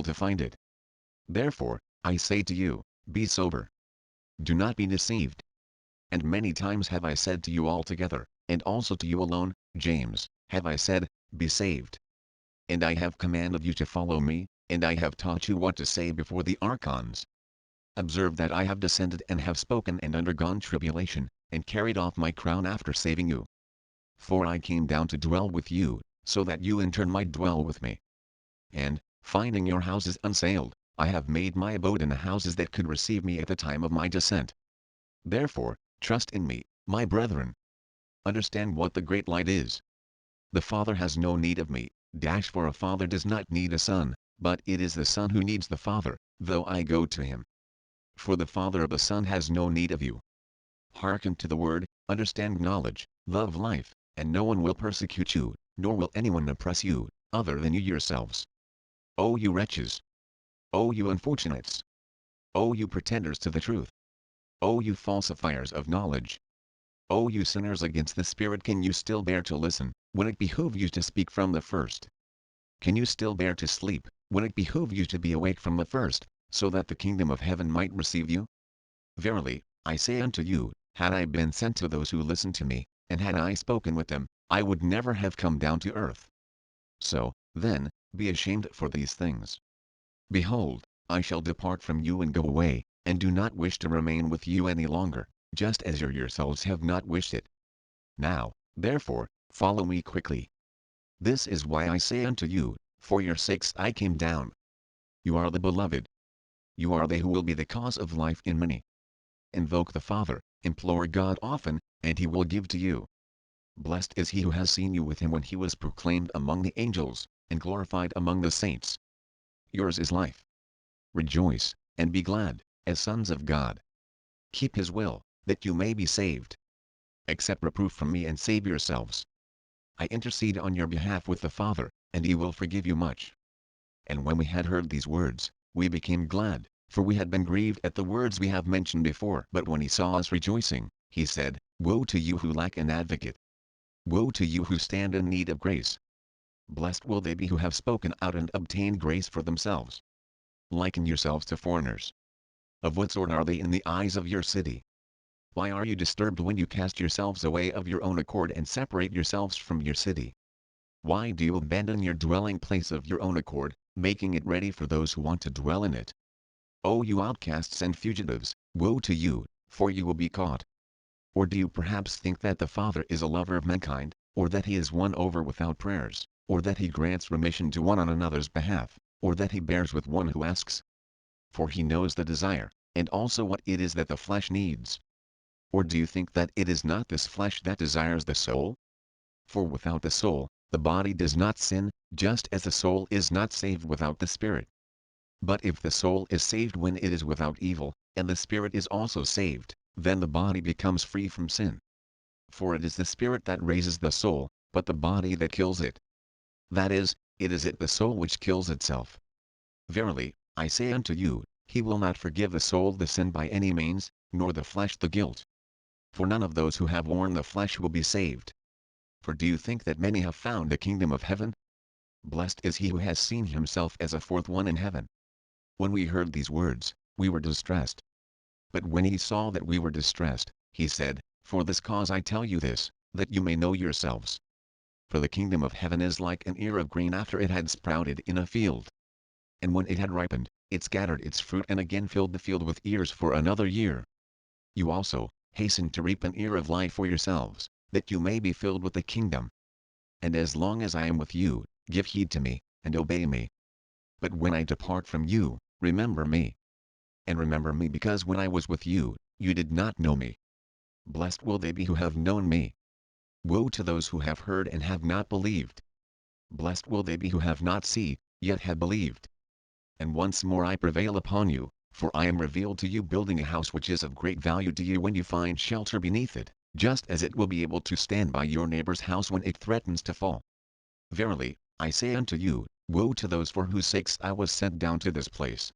to find it. Therefore, I say to you, be sober. Do not be deceived. And many times have I said to you all together, and also to you alone, James, have I said, be saved. And I have commanded you to follow me, and I have taught you what to say before the archons. Observe that I have descended and have spoken and undergone tribulation, and carried off my crown after saving you. For I came down to dwell with you, so that you in turn might dwell with me. And, finding your houses unassailed, I have made my abode in the houses that could receive me at the time of my descent. Therefore, trust in me, my brethren. Understand what the great light is. The Father has no need of me, for a father does not need a son, but it is the son who needs the Father, though I go to him. For the Father of the Son has no need of you. Hearken to the word, understand knowledge, love life, and no one will persecute you, nor will anyone oppress you, other than you yourselves. O you wretches! O you unfortunates! O you pretenders to the truth! O you falsifiers of knowledge! O you sinners against the Spirit, can you still bear to listen, when it behooved you to speak from the first? Can you still bear to sleep, when it behooved you to be awake from the first, so that the kingdom of heaven might receive you? Verily, I say unto you, had I been sent to those who listen to me, and had I spoken with them, I would never have come down to earth. So, then, be ashamed for these things. Behold, I shall depart from you and go away, and do not wish to remain with you any longer, just as you yourselves have not wished it. Now, therefore, follow me quickly. This is why I say unto you, for your sakes I came down. You are the beloved. You are they who will be the cause of life in many. Invoke the Father, implore God often, and he will give to you. Blessed is he who has seen you with him when he was proclaimed among the angels, and glorified among the saints. Yours is life. Rejoice, and be glad, as sons of God. Keep his will, that you may be saved. Accept reproof from me and save yourselves. I intercede on your behalf with the Father, and he will forgive you much. And when we had heard these words, we became glad, for we had been grieved at the words we have mentioned before. But when he saw us rejoicing, he said, Woe to you who lack an advocate! Woe to you who stand in need of grace! Blessed will they be who have spoken out and obtained grace for themselves. Liken yourselves to foreigners. Of what sort are they in the eyes of your city? Why are you disturbed when you cast yourselves away of your own accord and separate yourselves from your city? Why do you abandon your dwelling place of your own accord, making it ready for those who want to dwell in it? O you outcasts and fugitives, woe to you, for you will be caught. Or do you perhaps think that the Father is a lover of mankind, or that he is won over without prayers, or that he grants remission to one on another's behalf, or that he bears with one who asks? For he knows the desire, and also what it is that the flesh needs. Or do you think that it is not this flesh that desires the soul? For without the soul, the body does not sin, just as the soul is not saved without the Spirit. But if the soul is saved when it is without evil, and the Spirit is also saved, then the body becomes free from sin. For it is the Spirit that raises the soul, but the body that kills it. That is, it is the soul which kills itself. Verily, I say unto you, he will not forgive the soul the sin by any means, nor the flesh the guilt. For none of those who have worn the flesh will be saved. For do you think that many have found the kingdom of heaven? Blessed is he who has seen himself as a fourth one in heaven. When we heard these words, we were distressed. But when he saw that we were distressed, he said, For this cause I tell you this, that you may know yourselves. For the kingdom of heaven is like an ear of grain after it had sprouted in a field. And when it had ripened, it scattered its fruit and again filled the field with ears for another year. You also, hasten to reap an ear of life for yourselves, that you may be filled with the kingdom. And as long as I am with you, give heed to me, and obey me. But when I depart from you, remember me. And remember me because when I was with you, you did not know me. Blessed will they be who have known me. Woe to those who have heard and have not believed. Blessed will they be who have not seen, yet have believed. And once more I prevail upon you, for I am revealed to you building a house which is of great value to you when you find shelter beneath it, just as it will be able to stand by your neighbor's house when it threatens to fall. Verily, I say unto you, woe to those for whose sakes I was sent down to this place.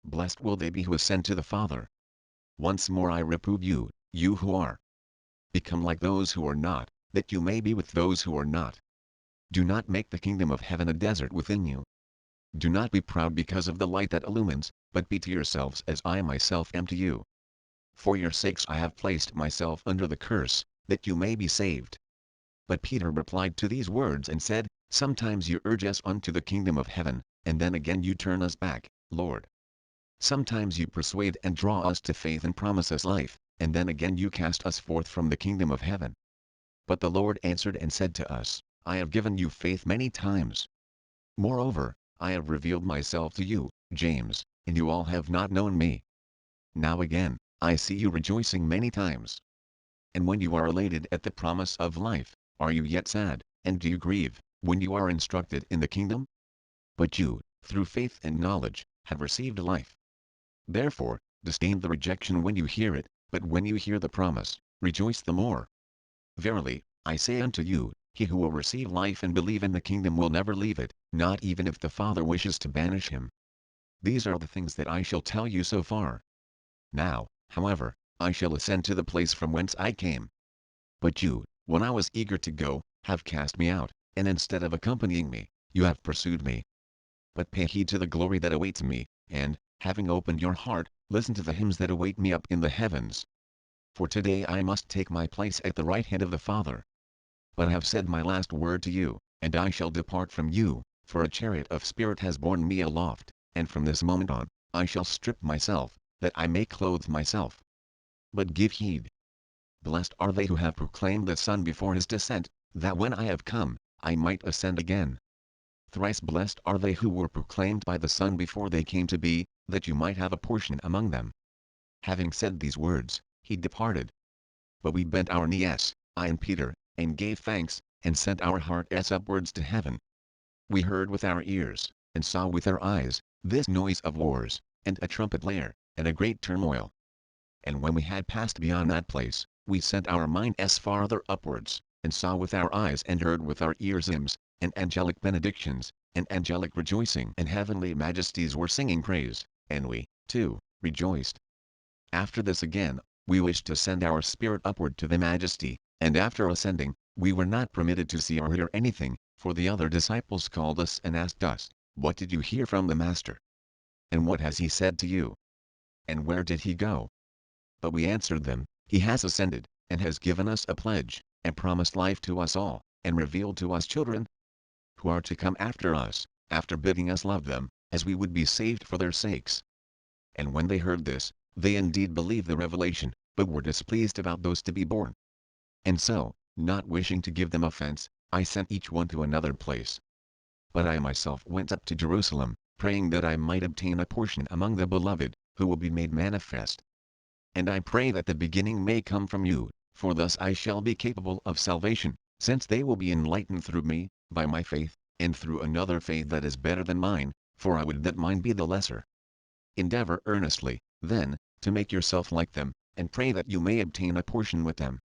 Blessed will they be who ascend to the Father. Once more I reprove you, you who are. Become like those who are not, that you may be with those who are not. Do not make the kingdom of heaven a desert within you. Do not be proud because of the light that illumines, but be to yourselves as I myself am to you. For your sakes I have placed myself under the curse, that you may be saved. But Peter replied to these words and said, Sometimes you urge us unto the kingdom of heaven, and then again you turn us back, Lord. Sometimes you persuade and draw us to faith and promise us life, and then again you cast us forth from the kingdom of heaven. But the Lord answered and said to us, I have given you faith many times. Moreover, I have revealed myself to you, James, and you all have not known me. Now again, I see you rejoicing many times. And when you are elated at the promise of life, are you yet sad, and do you grieve, when you are instructed in the kingdom? But you, through faith and knowledge, have received life. Therefore, disdain the rejection when you hear it, but when you hear the promise, rejoice the more. Verily, I say unto you, he who will receive life and believe in the kingdom will never leave it, not even if the Father wishes to banish him. These are the things that I shall tell you so far. Now, however, I shall ascend to the place from whence I came. But you, when I was eager to go, have cast me out, and instead of accompanying me, you have pursued me. But pay heed to the glory that awaits me, and, having opened your heart, listen to the hymns that await me up in the heavens. For today I must take my place at the right hand of the Father. But I have said my last word to you, and I shall depart from you, for a chariot of spirit has borne me aloft, and from this moment on, I shall strip myself, that I may clothe myself. But give heed. Blessed are they who have proclaimed the Son before his descent, that when I have come, I might ascend again. Thrice blessed are they who were proclaimed by the Son before they came to be, that you might have a portion among them. Having said these words, he departed. But we bent our knees, I and Peter, and gave thanks, and sent our hearts upwards to heaven. We heard with our ears, and saw with our eyes, this noise of wars, and a trumpet blare, and a great turmoil. And when we had passed beyond that place, we sent our minds farther upwards, and saw with our eyes and heard with our ears hymns, and angelic benedictions, and angelic rejoicing, and heavenly majesties were singing praise, and we, too, rejoiced. After this again, we wished to send our spirit upward to the majesty, and after ascending, we were not permitted to see or hear anything, for the other disciples called us and asked us, What did you hear from the Master? And what has he said to you? And where did he go? But we answered them, He has ascended, and has given us a pledge, and promised life to us all, and revealed to us children, who are to come after us, after bidding us love them, as we would be saved for their sakes. And when they heard this, they indeed believed the revelation, but were displeased about those to be born. And so, not wishing to give them offense, I sent each one to another place. But I myself went up to Jerusalem, praying that I might obtain a portion among the beloved, who will be made manifest. And I pray that the beginning may come from you, for thus I shall be capable of salvation, since they will be enlightened through me, by my faith, and through another faith that is better than mine, for I would that mine be the lesser. Endeavor earnestly, then, to make yourself like them, and pray that you may obtain a portion with them.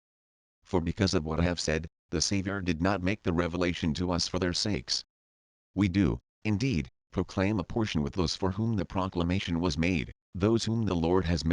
For because of what I have said, the Savior did not make the revelation to us for their sakes. We do, indeed, proclaim a portion with those for whom the proclamation was made, those whom the Lord has made